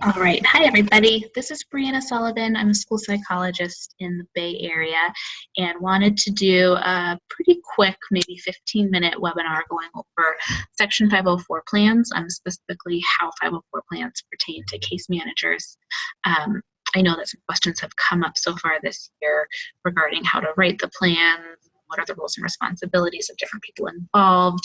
All right. Hi, everybody. This is Brianna Sullivan. I'm a school psychologist in the Bay Area and wanted to do a pretty quick, maybe 15-minute webinar going over Section 504 plans, specifically how 504 plans pertain to case managers. I know that some questions have come up so far this year regarding how to write the plans, what are the roles and responsibilities of different people involved,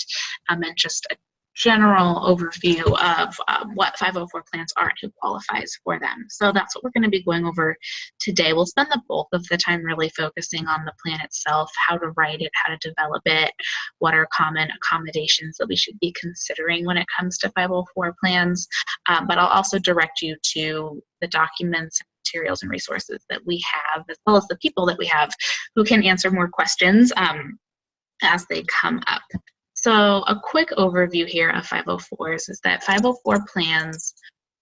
and just a general overview of what 504 plans are and who qualifies for them. So that's what we're going to be going over today. We'll spend the bulk of the time really focusing on the plan itself, how to write it, how to develop it, what are common accommodations that we should be considering when it comes to 504 plans. But I'll also direct you to the documents, materials, and resources that we have, as well as the people that we have who can answer more questions as they come up. So a quick overview here of 504s is that 504 plans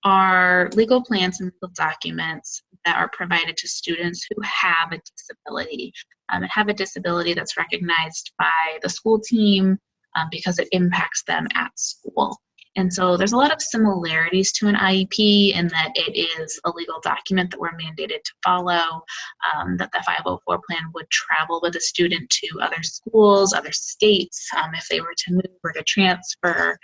are legal plans and legal documents that are provided to students who have a disability and have a disability that's recognized by the school team because it impacts them at school. And so there's a lot of similarities to an IEP in that it is a legal document that we're mandated to follow, that the 504 plan would travel with a student to other schools, other states, if they were to move or to transfer,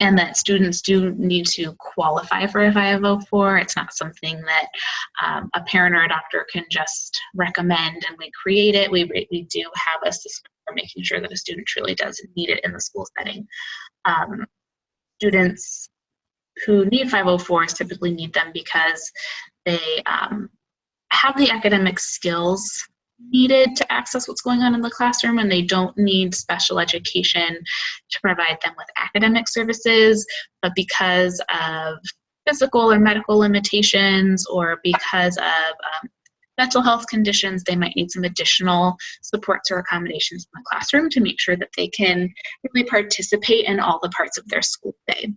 and that students do need to qualify for a 504. It's not something that a parent or a doctor can just recommend and we create it. We do have a system for making sure that a student truly does need it in the school setting. Students who need 504s typically need them because they have the academic skills needed to access what's going on in the classroom, and they don't need special education to provide them with academic services, but because of physical or medical limitations or because of mental health conditions, they might need some additional supports or accommodations in the classroom to make sure that they can really participate in all the parts of their school day.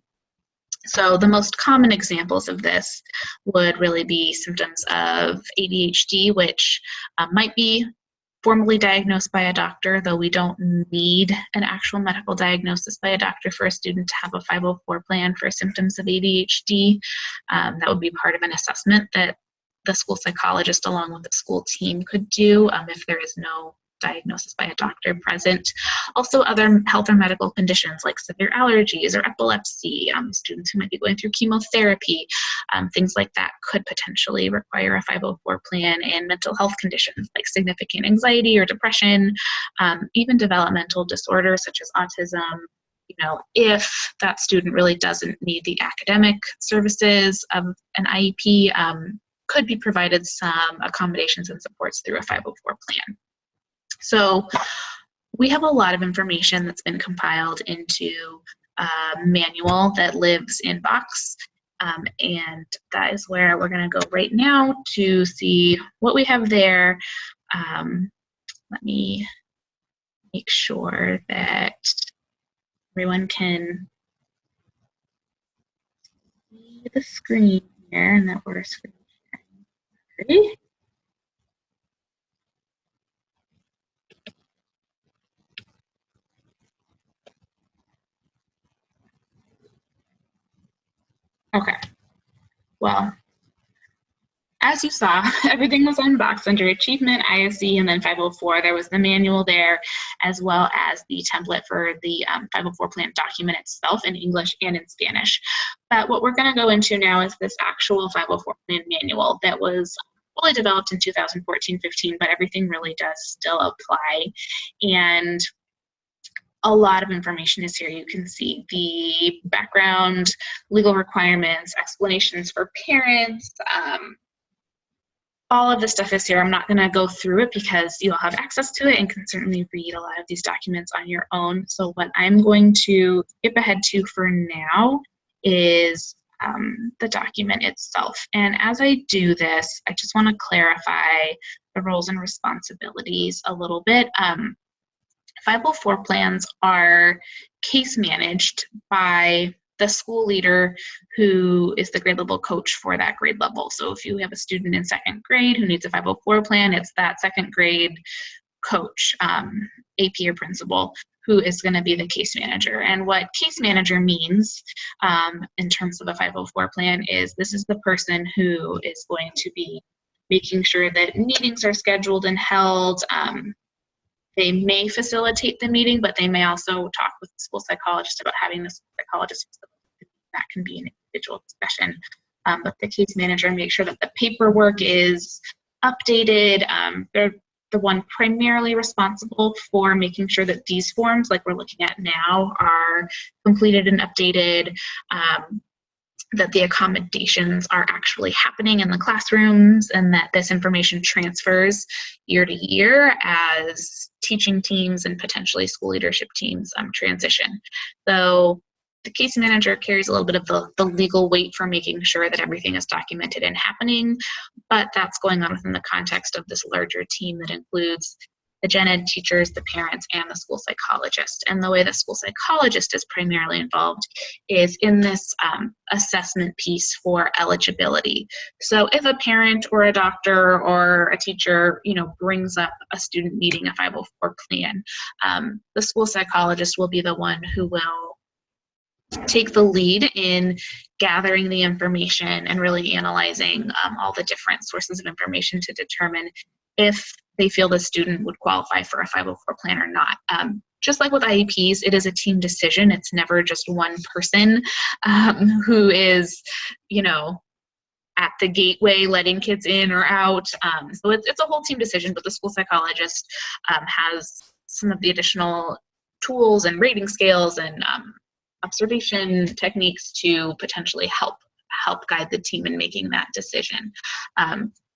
So the most common examples of this would really be symptoms of ADHD, which might be formally diagnosed by a doctor, though we don't need an actual medical diagnosis by a doctor for a student to have a 504 plan for symptoms of ADHD. That would be part of an assessment that the school psychologist along with the school team could do if there is no diagnosis by a doctor present. Also other health or medical conditions like severe allergies or epilepsy, students who might be going through chemotherapy, things like that could potentially require a 504 plan, and mental health conditions like significant anxiety or depression, even developmental disorders such as autism. If that student really doesn't need the academic services of an IEP, could be provided some accommodations and supports through a 504 plan. So we have a lot of information that's been compiled into a manual that lives in Box, and that is where we're going to go right now to see what we have there. Let me make sure that everyone can see the screen here and that we're screen sharing. Okay, well, as you saw, everything was unboxed under Achievement, ISE, and then 504. There was the manual there, as well as the template for the 504 plan document itself in English and in Spanish. But what we're going to go into now is this actual 504 plan manual that was fully developed in 2014-15, but everything really does still apply. And a lot of information is here. You can see the background, legal requirements, explanations for parents, all of this stuff is here. I'm not going to go through it because you'll have access to it and can certainly read a lot of these documents on your own. So what I'm going to skip ahead to for now is the document itself. And as I do this, I just want to clarify the roles and responsibilities a little bit. 504 plans are case managed by the school leader who is the grade level coach for that grade level. So if you have a student in second grade who needs a 504 plan, it's that second grade coach, AP or principal, who is going to be the case manager. And what case manager means in terms of a 504 plan is this is the person who is going to be making sure that meetings are scheduled and held. They may facilitate the meeting, but they may also talk with the school psychologist about having the school psychologist. That can be an individual discussion. But the case manager make sure that the paperwork is updated. They're the one primarily responsible for making sure that these forms, like we're looking at now, are completed and updated, that the accommodations are actually happening in the classrooms, and that this information transfers year to year as teaching teams and potentially school leadership teams transition. So the case manager carries a little bit of the legal weight for making sure that everything is documented and happening, but that's going on within the context of this larger team that includes the gen ed teachers, the parents, and the school psychologist. And the way the school psychologist is primarily involved is in this assessment piece for eligibility. So if a parent or a doctor or a teacher, brings up a student needing a 504 plan, the school psychologist will be the one who will take the lead in gathering the information and really analyzing all the different sources of information to determine if they feel the student would qualify for a 504 plan or not. Just like with IEPs, it is a team decision. It's never just one person who is, at the gateway letting kids in or out. So it's a whole team decision, but the school psychologist has some of the additional tools and rating scales and observation techniques to potentially help guide the team in making that decision.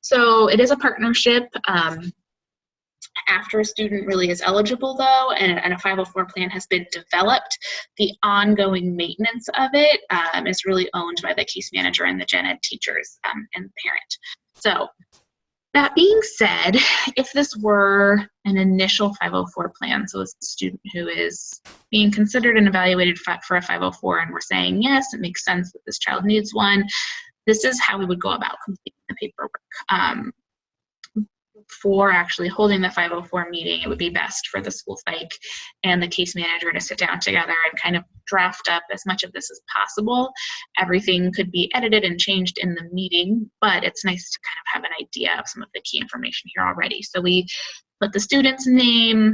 So it is a partnership. After a student really is eligible, though, and a 504 plan has been developed, the ongoing maintenance of it is really owned by the case manager and the gen ed teachers and the parent. So that being said, if this were an initial 504 plan, so it's a student who is being considered and evaluated for a 504, and we're saying, yes, it makes sense that this child needs one, this is how we would go about completing the paperwork. For actually holding the 504 meeting, it would be best for the school psych and the case manager to sit down together and kind of draft up as much of this as possible. Everything could be edited and changed in the meeting, but it's nice to kind of have an idea of some of the key information here already. So we put the student's name,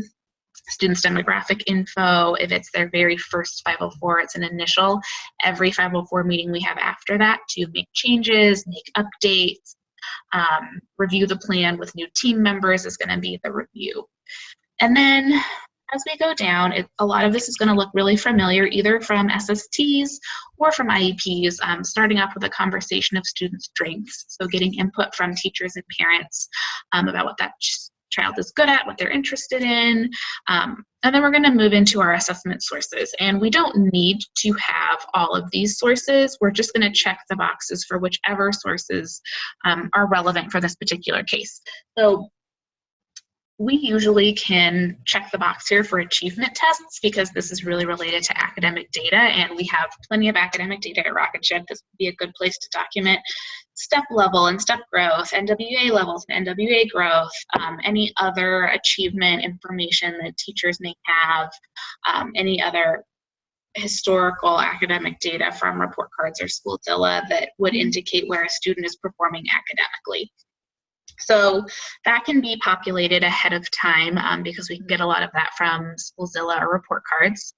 student's demographic info. If it's their very first 504, it's an initial. Every 504 meeting we have after that to make changes, make updates, review the plan with new team members is going to be the review. And then as we go down, a lot of this is going to look really familiar, either from SSTs or from IEPs, starting off with a conversation of student strengths. So getting input from teachers and parents about what that child is good at, what they're interested in. And then we're going to move into our assessment sources. And we don't need to have all of these sources. We're just going to check the boxes for whichever sources are relevant for this particular case. So we usually can check the box here for achievement tests because this is really related to academic data, and we have plenty of academic data at RocketShip. This would be a good place to document step level and step growth, NWA levels and NWA growth, any other achievement information that teachers may have, any other historical academic data from report cards or Schoolzilla that would indicate where a student is performing academically. So that can be populated ahead of time because we can get a lot of that from Schoolzilla or report cards.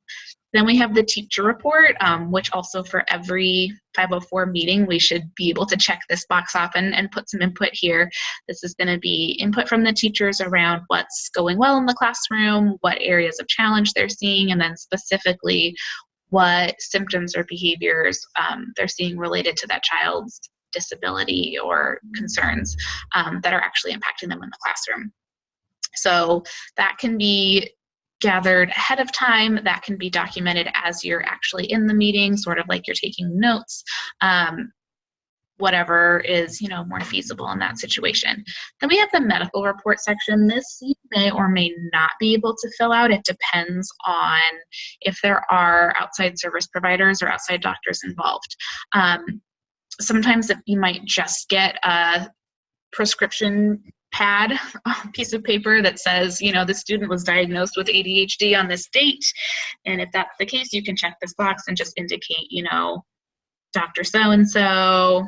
Then we have the teacher report, which also for every 504 meeting, we should be able to check this box off and put some input here. This is going to be input from the teachers around what's going well in the classroom, what areas of challenge they're seeing, and then specifically what symptoms or behaviors they're seeing related to that child's disability or concerns that are actually impacting them in the classroom. So that can be gathered ahead of time, that can be documented as you're actually in the meeting, sort of like you're taking notes, whatever is more feasible in that situation. Then we have the medical report section. This you may or may not be able to fill out. It depends on if there are outside service providers or outside doctors involved. Sometimes you might just get a prescription pad, a piece of paper that says, you know, the student was diagnosed with ADHD on this date. And if that's the case, you can check this box and just indicate, you know, Dr. So-and-so,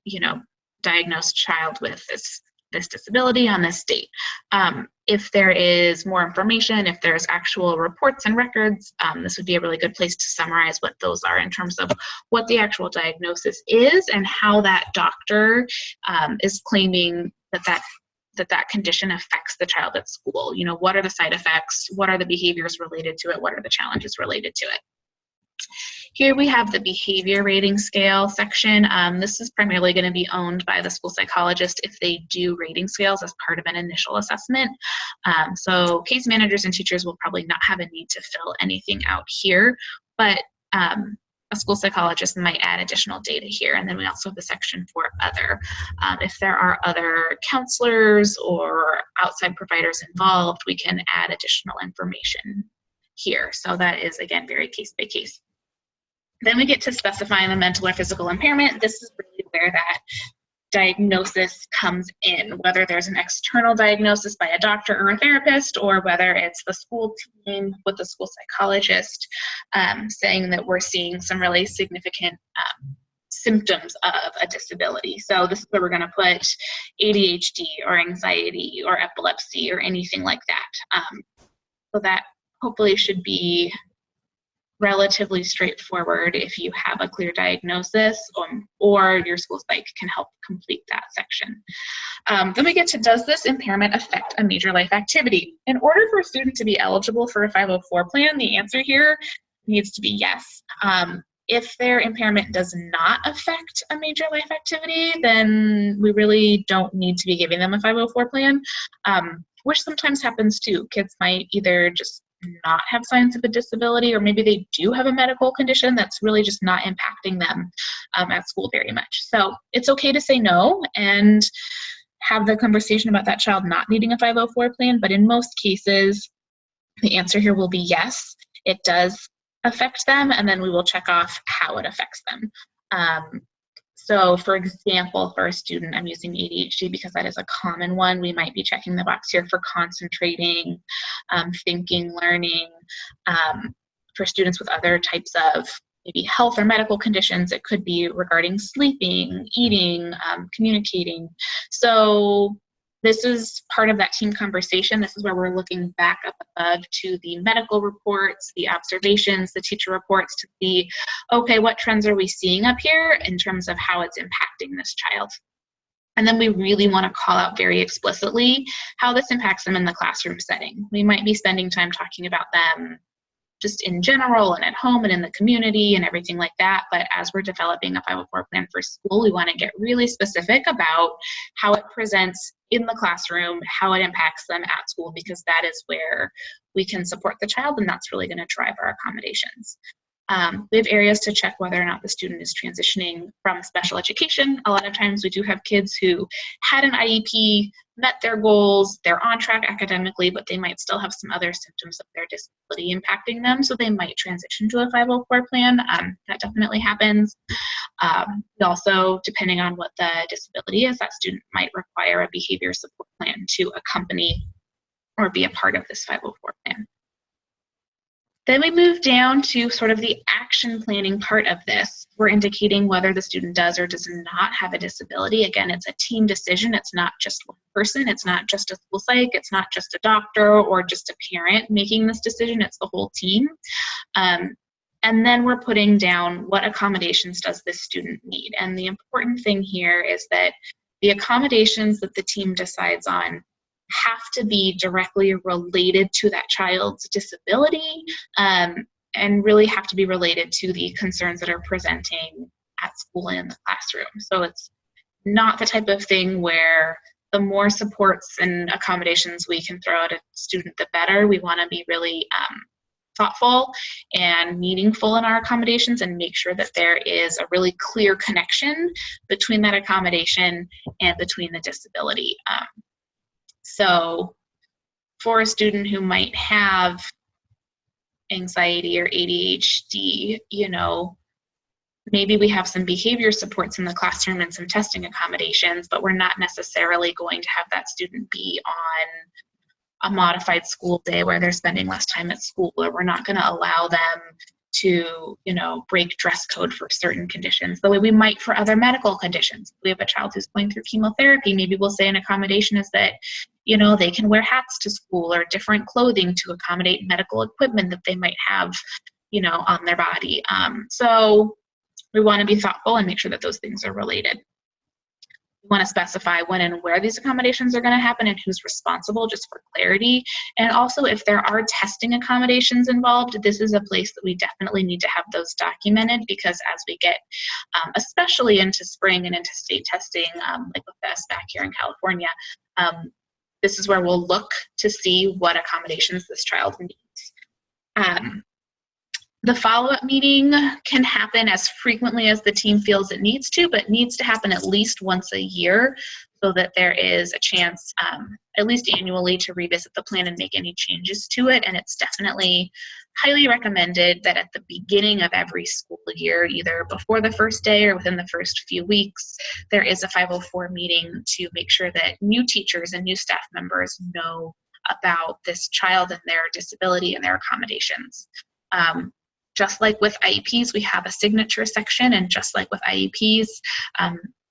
you know, diagnosed child with this disability on this date. If there is more information, if there's actual reports and records, this would be a really good place to summarize what those are in terms of what the actual diagnosis is and how that doctor is claiming that condition affects the child at school. You know, what are the side effects? What are the behaviors related to it? What are the challenges related to it? Here we have the behavior rating scale section. This is primarily going to be owned by the school psychologist if they do rating scales as part of an initial assessment. So case managers and teachers will probably not have a need to fill anything out here, but a school psychologist might add additional data here. And then we also have a section for other. If there are other counselors or outside providers involved, we can add additional information here. So that is, again, very case by case. Then we get to specifying the mental or physical impairment. This is really where that diagnosis comes in, whether there's an external diagnosis by a doctor or a therapist, or whether it's the school team with the school psychologist saying that we're seeing some really significant symptoms of a disability. So this is where we're going to put ADHD or anxiety or epilepsy or anything like that. So that hopefully should be relatively straightforward if you have a clear diagnosis, or your school psych can help complete that section. Then we get to, does this impairment affect a major life activity? In order for a student to be eligible for a 504 plan, the answer here needs to be yes. If their impairment does not affect a major life activity, then we really don't need to be giving them a 504 plan, which sometimes happens too. Kids might either just not have signs of a disability, or maybe they do have a medical condition that's really just not impacting them at school very much. So it's okay to say no and have the conversation about that child not needing a 504 plan, but in most cases, the answer here will be yes, it does affect them, and then we will check off how it affects them. So for example, for a student, I'm using ADHD because that is a common one. We might be checking the box here for concentrating, thinking, learning. For students with other types of maybe health or medical conditions, it could be regarding sleeping, eating, communicating. So this is part of that team conversation. This is where we're looking back up above to the medical reports, the observations, the teacher reports to see, okay, what trends are we seeing up here in terms of how it's impacting this child? And then we really want to call out very explicitly how this impacts them in the classroom setting. We might be spending time talking about them just in general and at home and in the community and everything like that. But as we're developing a 504 plan for school, we want to get really specific about how it presents in the classroom, how it impacts them at school, because that is where we can support the child, and that's really going to drive our accommodations. We have areas to check whether or not the student is transitioning from special education. A lot of times we do have kids who had an IEP, met their goals, they're on track academically, but they might still have some other symptoms of their disability impacting them, so they might transition to a 504 plan. That definitely happens. We also, depending on what the disability is, that student might require a behavior support plan to accompany or be a part of this 504 plan. Then we move down to sort of the action planning part of this. We're indicating whether the student does or does not have a disability. Again, it's a team decision. It's not just one person. It's not just a school psych. It's not just a doctor or just a parent making this decision. It's the whole team. And then we're putting down what accommodations does this student need. And the important thing here is that the accommodations that the team decides on have to be directly related to that child's disability, and really have to be related to the concerns that are presenting at school and in the classroom. So it's not the type of thing where the more supports and accommodations we can throw at a student, the better. We want to be really thoughtful and meaningful in our accommodations and make sure that there is a really clear connection between that accommodation and between the disability. So for a student who might have anxiety or ADHD, you know, maybe we have some behavior supports in the classroom and some testing accommodations, but we're not necessarily going to have that student be on a modified school day where they're spending less time at school, or we're not going to allow them to, you know, break dress code for certain conditions the way we might for other medical conditions. If we have a child who's going through chemotherapy, maybe we'll say an accommodation is that, you know, they can wear hats to school or different clothing to accommodate medical equipment that they might have, you know, on their body. So we want to be thoughtful and make sure that those things are related. We want to specify when and where these accommodations are going to happen and who's responsible, just for clarity. And also, if there are testing accommodations involved, this is a place that we definitely need to have those documented, because as we get especially into spring and into state testing, like with us back here in California, this is where we'll look to see what accommodations this child needs. The follow-up meeting can happen as frequently as the team feels it needs to, but needs to happen at least once a year so that there is a chance, at least annually, to revisit the plan and make any changes to it. And it's definitely highly recommended that at the beginning of every school year, either before the first day or within the first few weeks, there is a 504 meeting to make sure that new teachers and new staff members know about this child and their disability and their accommodations. Just like with IEPs, we have a signature section, and just like with IEPs,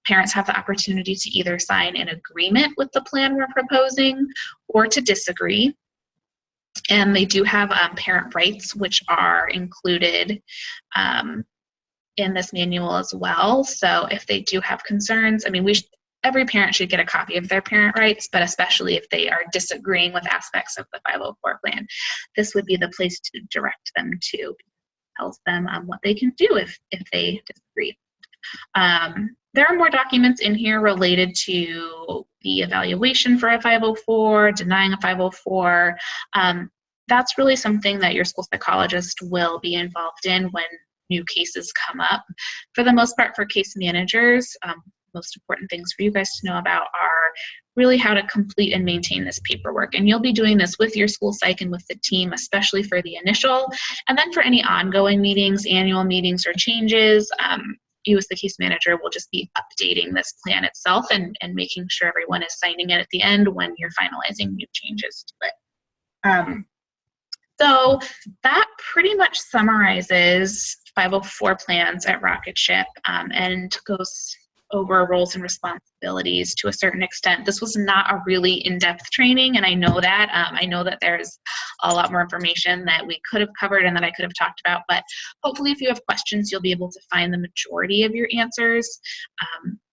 parents have the opportunity to either sign an agreement with the plan we're proposing or to disagree. And they do have parent rights, which are included in this manual as well. So if they do have concerns, I mean, every parent should get a copy of their parent rights, but especially if they are disagreeing with aspects of the 504 plan, this would be the place to direct them to. Tells them what they can do if they disagree. There are more documents in here related to the evaluation for a 504, denying a 504. That's really something that your school psychologist will be involved in when new cases come up. For the most part, for case managers, most important things for you guys to know about are really how to complete and maintain this paperwork. And you'll be doing this with your school psych and with the team, especially for the initial. And then for any ongoing meetings, annual meetings, or changes, you as the case manager will just be updating this plan itself and making sure everyone is signing it at the end when you're finalizing new changes to it. So that pretty much summarizes 504 plans at Rocket Ship and goes over roles and responsibilities to a certain extent. This was not a really in-depth training, and I know that. I know that there's a lot more information that we could have covered and that I could have talked about, but hopefully if you have questions, you'll be able to find the majority of your answers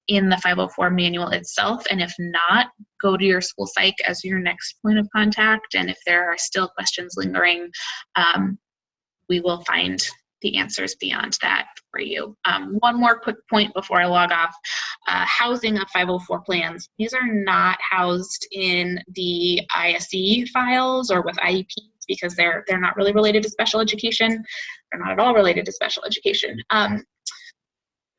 in the 504 manual itself, and if not, go to your school psych as your next point of contact, and if there are still questions lingering, we will find the answers beyond that for you. One more quick point before I log off. Housing of 504 plans. These are not housed in the ISE files or with IEPs because they're not really related to special education. They're not at all related to special education.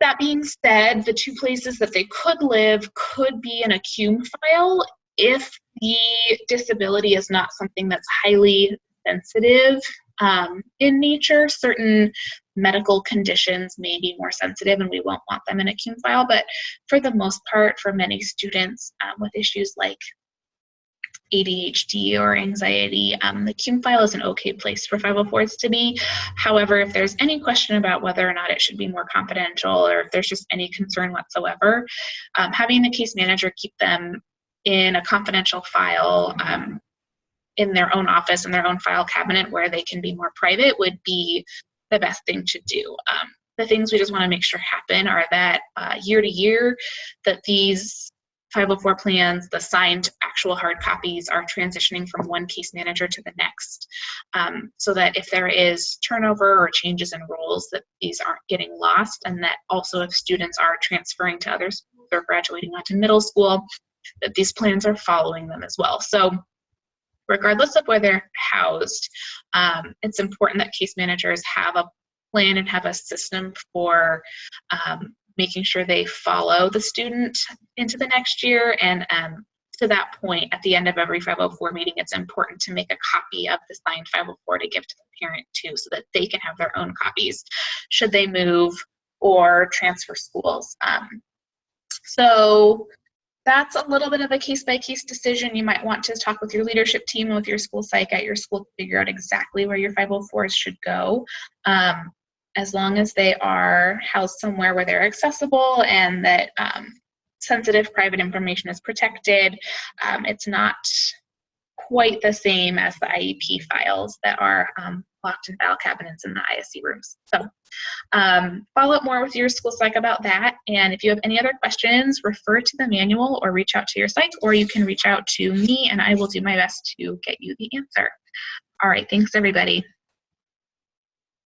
That being said, the two places that they could live could be in a CUME file if the disability is not something that's highly sensitive in nature. Certain medical conditions may be more sensitive and we won't want them in a CUME file, but for the most part, for many students with issues like ADHD or anxiety, the CUME file is an okay place for 504s to be. However, if there's any question about whether or not it should be more confidential or if there's just any concern whatsoever, having the case manager keep them in a confidential file in their own office, in their own file cabinet where they can be more private would be the best thing to do. The things we just want to make sure happen are that year to year that these 504 plans, the signed actual hard copies, are transitioning from one case manager to the next, so that if there is turnover or changes in roles, that these aren't getting lost, and that also if students are transferring to other schools or graduating onto middle school, that these plans are following them as well. So regardless of where they're housed, it's important that case managers have a plan and have a system for making sure they follow the student into the next year. And to that point, at the end of every 504 meeting, it's important to make a copy of the signed 504 to give to the parent too, so that they can have their own copies should they move or transfer schools. So that's a little bit of a case-by-case decision. You might want to talk with your leadership team and with your school psych at your school to figure out exactly where your 504s should go. As long as they are housed somewhere where they're accessible and that sensitive private information is protected, it's not quite the same as the IEP files that are locked in file cabinets in the ISC rooms. So follow up more with your school psych about that. And if you have any other questions, refer to the manual or reach out to your psych, or you can reach out to me and I will do my best to get you the answer. All right, thanks everybody.